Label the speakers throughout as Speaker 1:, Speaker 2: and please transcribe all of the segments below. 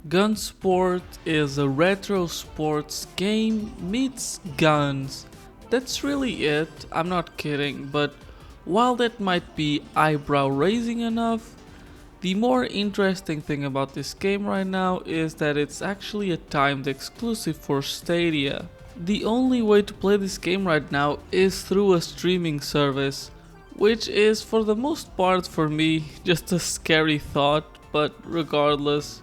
Speaker 1: Gunsport is a retro sports game meets guns. That's really it, I'm not kidding, but while that might be eyebrow raising enough, the more interesting thing about this game right now is that it's actually a timed exclusive for Stadia. The only way to play this game right now is through a streaming service, which is for the most part for me just a scary thought, but regardless.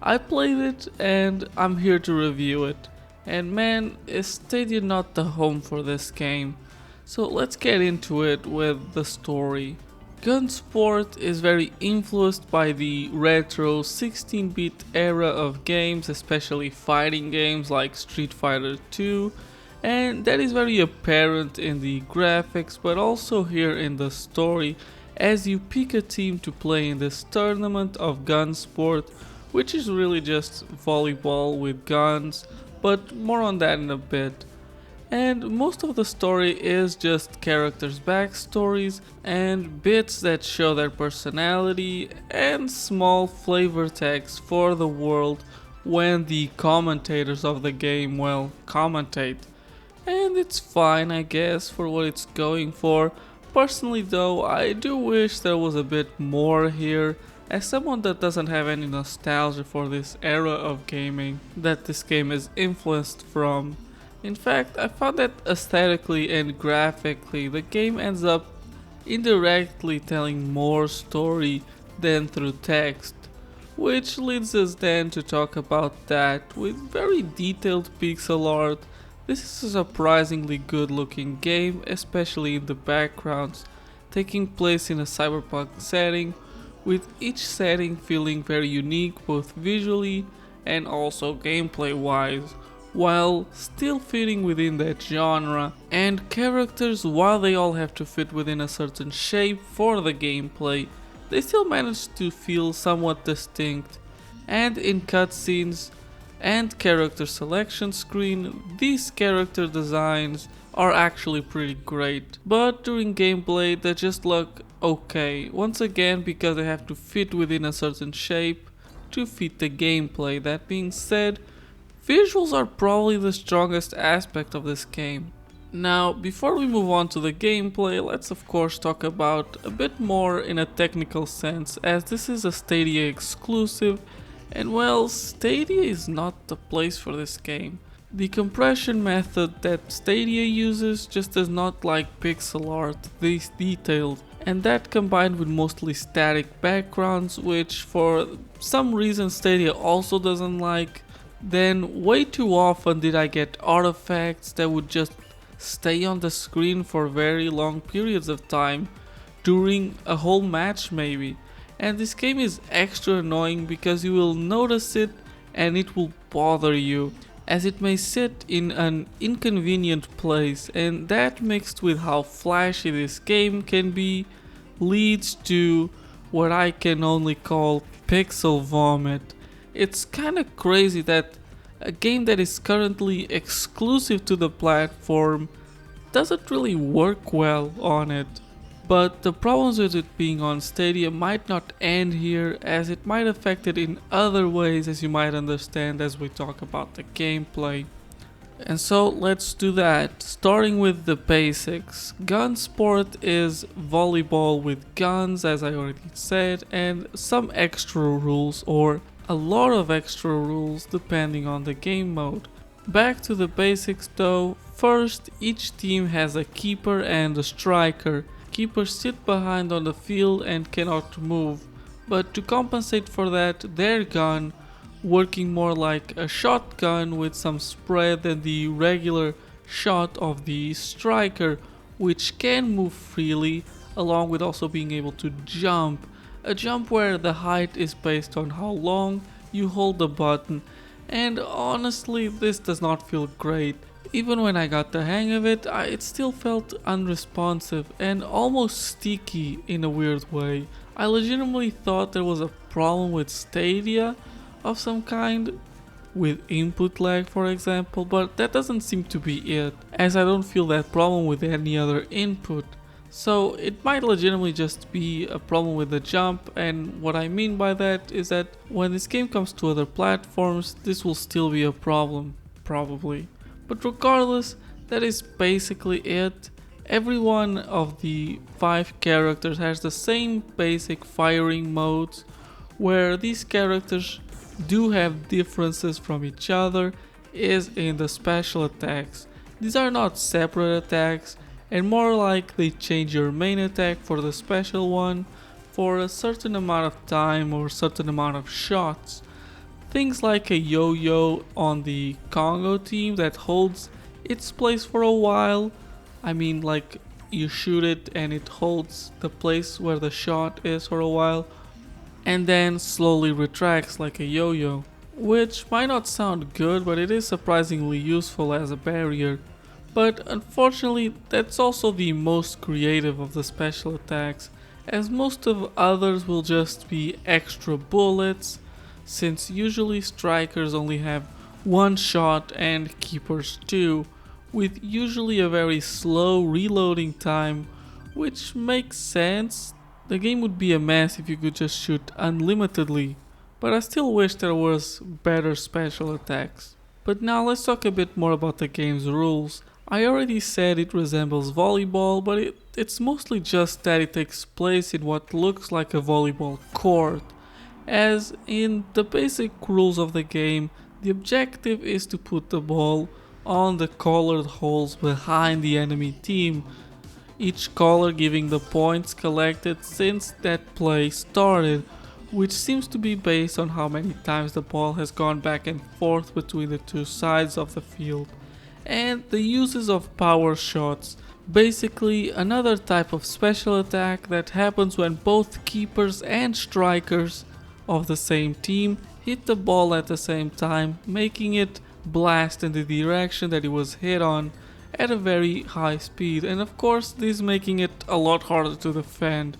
Speaker 1: I played it and I'm here to review it. And man, is Stadia not the home for this game? So let's get into it with the story. Gunsport is very influenced by the retro 16-bit era of games, especially fighting games like Street Fighter 2, and that is very apparent in the graphics but also here in the story as you pick a team to play in this tournament of Gunsport, which is really just volleyball with guns, but more on that in a bit. And most of the story is just characters' backstories and bits that show their personality and small flavor text for the world when the commentators of the game, well, commentate. And it's fine, I guess, for what it's going for. Personally though, I do wish there was a bit more here, as someone that doesn't have any nostalgia for this era of gaming that this game is influenced from. In fact, I found that aesthetically and graphically the game ends up indirectly telling more story than through text, which leads us then to talk about that with very detailed pixel art. This is a surprisingly good looking game, especially in the backgrounds, taking place in a cyberpunk setting, with each setting feeling very unique both visually and also gameplay wise, while still fitting within that genre, and characters, while they all have to fit within a certain shape for the gameplay, they still manage to feel somewhat distinct, and in cutscenes and character selection screen, these character designs are actually pretty great, but during gameplay they just look okay, once again because they have to fit within a certain shape to fit the gameplay. That being said, visuals are probably the strongest aspect of this game. Now, before we move on to the gameplay, let's of course talk about a bit more in a technical sense, as this is a Stadia exclusive, and well, Stadia is not the place for this game. The compression method that Stadia uses just does not like pixel art this detailed, and that combined with mostly static backgrounds, which for some reason Stadia also doesn't like, then way too often did I get artifacts that would just stay on the screen for very long periods of time, during a whole match maybe. And this game is extra annoying because you will notice it and it will bother you, as it may sit in an inconvenient place, and that mixed with how flashy this game can be leads to what I can only call pixel vomit. It's kinda crazy that a game that is currently exclusive to the platform doesn't really work well on it. But the problems with it being on Stadia might not end here, as it might affect it in other ways, as you might understand as we talk about the gameplay. And so let's do that, starting with the basics. Gunsport is volleyball with guns, as I already said, and some extra rules, or a lot of extra rules depending on the game mode. Back to the basics though, first each team has a keeper and a striker. Keepers sit behind on the field and cannot move, but to compensate for that, their gun, working more like a shotgun with some spread than the regular shot of the striker, which can move freely, along with also being able to jump. A jump where the height is based on how long you hold the button, and honestly this does not feel great. Even when I got the hang of it, it still felt unresponsive and almost sticky in a weird way. I legitimately thought there was a problem with Stadia of some kind, with input lag for example, but that doesn't seem to be it, as I don't feel that problem with any other input. So it might legitimately just be a problem with the jump, and what I mean by that is that when this game comes to other platforms, this will still be a problem, probably. But regardless, that is basically it. Every one of the 5 characters has the same basic firing modes, where these characters do have differences from each other is in the special attacks. These are not separate attacks, and more like they change your main attack for the special one for a certain amount of time or certain amount of shots. Things like a yo-yo on the Congo team that holds its place for a while. I mean, like, you shoot it and it holds the place where the shot is for a while and then slowly retracts like a yo-yo. Which might not sound good, but it is surprisingly useful as a barrier. But unfortunately, that's also the most creative of the special attacks, as most of others will just be extra bullets, since usually strikers only have one shot and keepers two, with usually a very slow reloading time, which makes sense. The game would be a mess if you could just shoot unlimitedly, but I still wish there was better special attacks. But now let's talk a bit more about the game's rules. I already said it resembles volleyball, but it's mostly just that it takes place in what looks like a volleyball court. As in the basic rules of the game, the objective is to put the ball on the colored holes behind the enemy team, each color giving the points collected since that play started, which seems to be based on how many times the ball has gone back and forth between the two sides of the field, and the uses of power shots, basically another type of special attack that happens when both keepers and strikers of the same team hit the ball at the same time, making it blast in the direction that it was hit on at a very high speed, and of course this making it a lot harder to defend.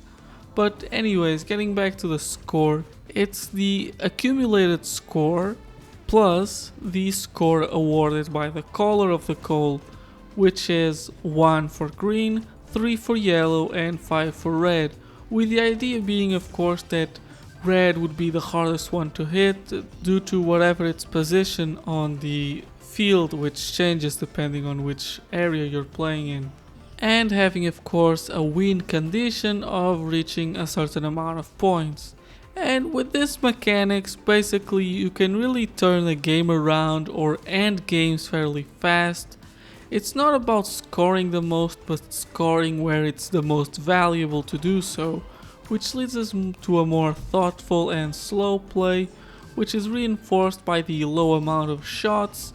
Speaker 1: But anyways, getting back to the score, it's the accumulated score plus the score awarded by the color of the goal, which is 1 for green, 3 for yellow and 5 for red, with the idea being of course that red would be the hardest one to hit due to whatever its position on the field, which changes depending on which area you're playing in, and having of course a win condition of reaching a certain amount of points. And with this mechanics, basically you can really turn the game around or end games fairly fast. It's not about scoring the most, but scoring where it's the most valuable to do so, which leads us to a more thoughtful and slow play, which is reinforced by the low amount of shots.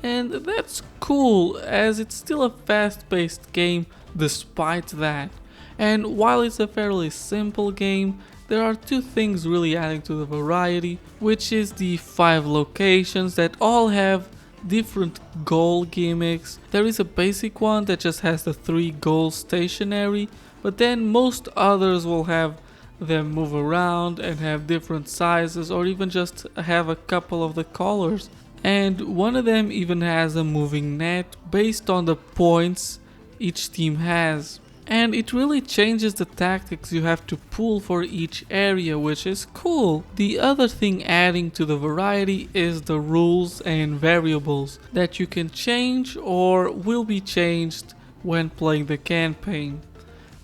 Speaker 1: And that's cool, as it's still a fast-paced game despite that. And while it's a fairly simple game, there are 2 things really adding to the variety, which is the 5 locations that all have different goal gimmicks. There is a basic one that just has the 3 goals stationary, but then most others will have them move around and have different sizes, or even just have a couple of the colors. And one of them even has a moving net based on the points each team has. And it really changes the tactics you have to pull for each area, which is cool. The other thing adding to the variety is the rules and variables that you can change or will be changed when playing the campaign.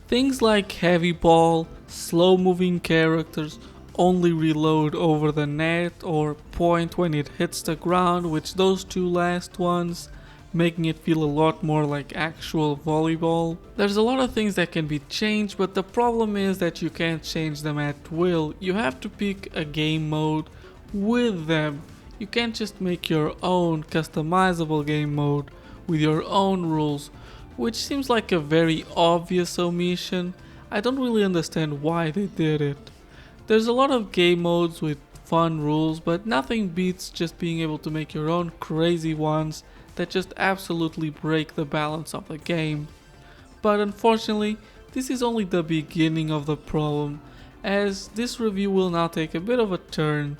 Speaker 1: Things like heavy ball, slow moving characters, only reload over the net or point when it hits the ground, which those 2 last ones making it feel a lot more like actual volleyball. There's a lot of things that can be changed, but the problem is that you can't change them at will. You have to pick a game mode with them. You can't just make your own customizable game mode with your own rules, which seems like a very obvious omission. I don't really understand why they did it. There's a lot of game modes with fun rules, but nothing beats just being able to make your own crazy ones that just absolutely break the balance of the game. But unfortunately, this is only the beginning of the problem, as this review will now take a bit of a turn.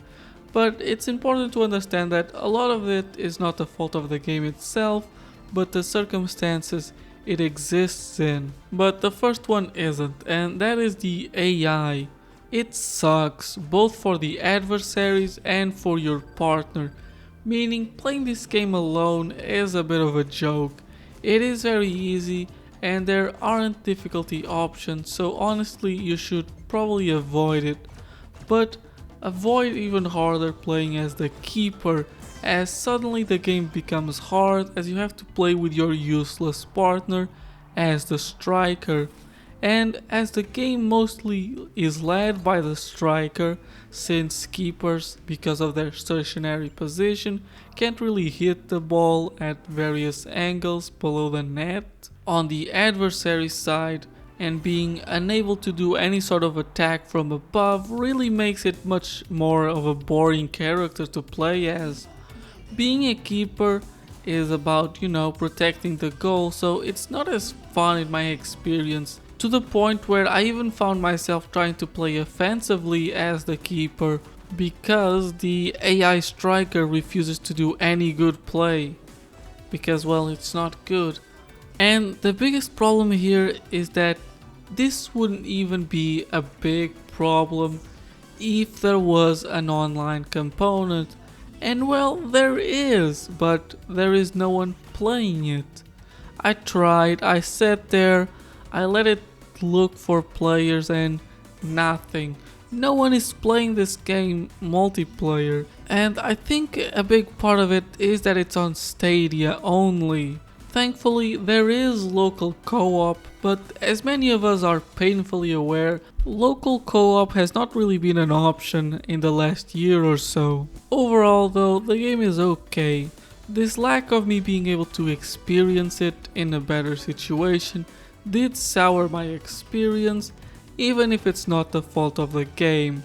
Speaker 1: But it's important to understand that a lot of it is not the fault of the game itself, but the circumstances it exists in. But the first one isn't, and that is the AI. It sucks, both for the adversaries and for your partner, meaning playing this game alone is a bit of a joke. It is very easy and there aren't difficulty options, so honestly you should probably avoid it. But avoid even harder playing as the keeper, as suddenly the game becomes hard as you have to play with your useless partner as the striker. And as the game mostly is led by the striker, since keepers, because of their stationary position, can't really hit the ball at various angles below the net, on the adversary side, and being unable to do any sort of attack from above really makes it much more of a boring character to play as. Being a keeper is about, protecting the goal, so it's not as fun in my experience, to the point where I even found myself trying to play offensively as the keeper because the AI striker refuses to do any good play because, well, it's not good. And the biggest problem here is that this wouldn't even be a big problem if there was an online component. And well, there is, but there is no one playing it. I tried, I sat there, I let it look for players and nothing. No one is playing this game multiplayer. And I think a big part of it is that it's on Stadia only. Thankfully, there is local co-op, but as many of us are painfully aware, local co-op has not really been an option in the last year or so. Overall though, the game is okay. This lack of me being able to experience it in a better situation did sour my experience, even if it's not the fault of the game.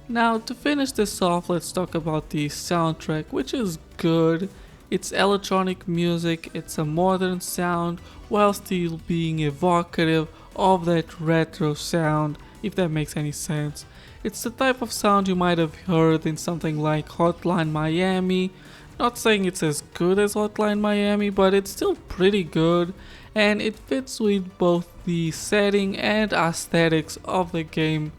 Speaker 1: Now, to finish this off, let's talk about the soundtrack, which is good. It's electronic music, it's a modern sound, while still being evocative of that retro sound, if that makes any sense. It's the type of sound you might have heard in something like Hotline Miami. Not saying it's as good as Hotline Miami, but it's still pretty good, and it fits with both the setting and aesthetics of the game.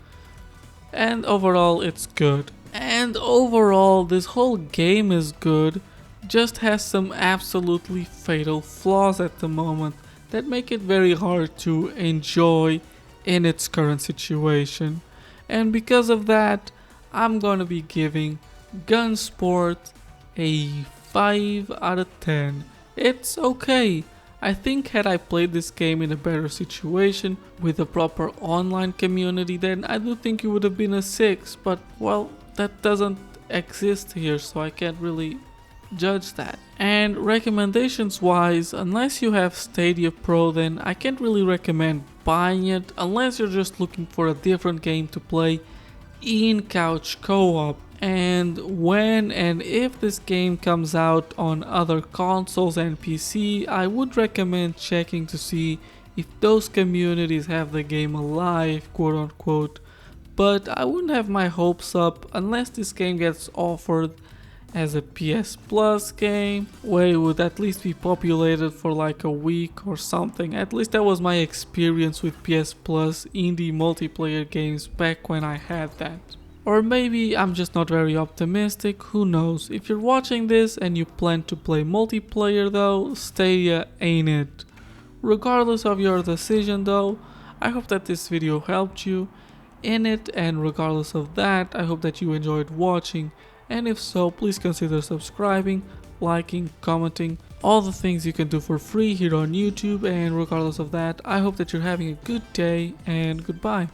Speaker 1: And overall, it's good. And overall, this whole game is good, just has some absolutely fatal flaws at the moment that make it very hard to enjoy in its current situation. And because of that, I'm gonna be giving Gunsport a 5 out of 10. It's okay. I think had I played this game in a better situation with a proper online community, then I do think it would have been a 6, but well, that doesn't exist here, so I can't really judge that. And recommendations wise, unless you have Stadia Pro, then I can't really recommend buying it unless you're just looking for a different game to play in couch co-op. And when and if this game comes out on other consoles and PC, I would recommend checking to see if those communities have the game alive, quote unquote. But I wouldn't have my hopes up unless this game gets offered as a PS Plus game, where it would at least be populated for like a week or something. At least that was my experience with PS Plus indie multiplayer games back when I had that. Or maybe I'm just not very optimistic, who knows. If you're watching this and you plan to play multiplayer though, Stadia ain't it. Regardless of your decision though, I hope that this video helped you in it, and regardless of that, I hope that you enjoyed watching. And if so, please consider subscribing, liking, commenting, all the things you can do for free here on YouTube. And regardless of that, I hope that you're having a good day, and goodbye.